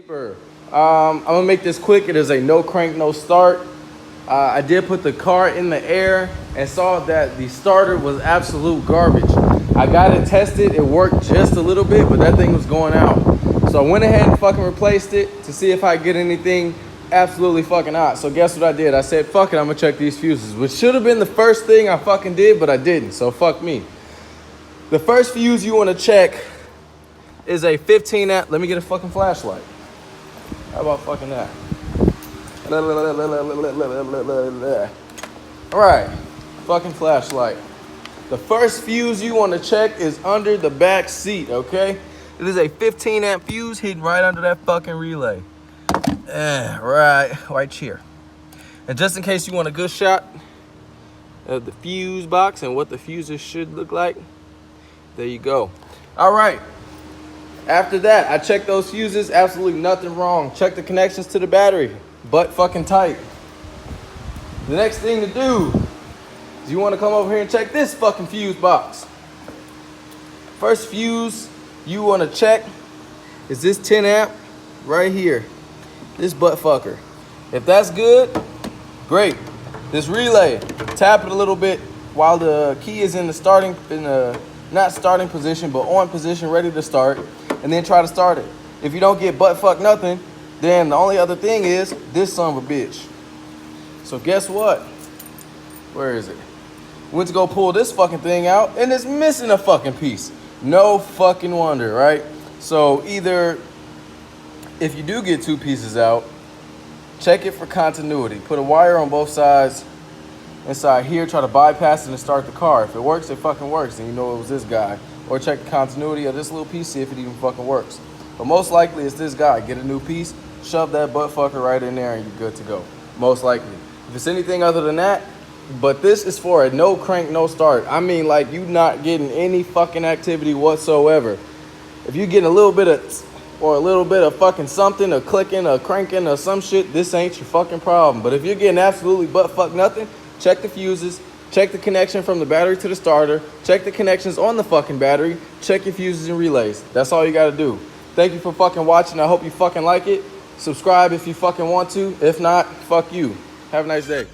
sleeper. I'm gonna make this quick. It is a no crank, no start. I did put the car in the air and saw that the starter was absolute garbage. I got it tested. It worked just a little bit, but that thing was going out. So I went ahead and fucking replaced it to see if I get anything absolutely fucking hot. So guess what I did? I said, fuck it, I'm gonna check these fuses, which should have been the first thing I fucking did, but I didn't. So fuck me. The first fuse you wanna check is a 15 amp. Let me get a fucking flashlight. How about fucking that? All right, fucking flashlight. The first fuse you want to check is under the back seat, okay? It is a 15 amp fuse hidden right under that fucking relay. Right here. And just in case you want a good shot of the fuse box and what the fuses should look like, there you go. All right. After that, I checked those fuses, absolutely nothing wrong. Check the connections to the battery, butt fucking tight. The next thing to do is you want to come over here and check this fucking fuse box. First fuse you want to check is this 10 amp right here. This butt fucker. If that's good, great. This relay, tap it a little bit while the key is in the not starting position, but on position, ready to start, and then try to start it. If you don't get butt fuck nothing, then the only other thing is this son of a bitch. So guess what? Where is it? Went to go pull this fucking thing out, and it's missing a fucking piece. No fucking wonder, right? So either, if you do get two pieces out, check it for continuity. Put a wire on both sides inside here, try to bypass it and start the car. If it works, it fucking works, and you know it was this guy. Or check the continuity of this little piece, see if it even fucking works. But most likely it's this guy. Get a new piece, shove that butt fucker right in there, and you're good to go. Most likely. If it's anything other than that, but this is for a no crank, no start. I mean, like, you not getting any fucking activity whatsoever. If you getting a little bit of fucking something, a clicking, a cranking, or some shit, this ain't your fucking problem. But if you're getting absolutely butt fuck nothing, check the fuses, check the connection from the battery to the starter, check the connections on the fucking battery, check your fuses and relays. That's all you gotta do. Thank you for fucking watching. I hope you fucking like it. Subscribe if you fucking want to. If not, fuck you. Have a nice day.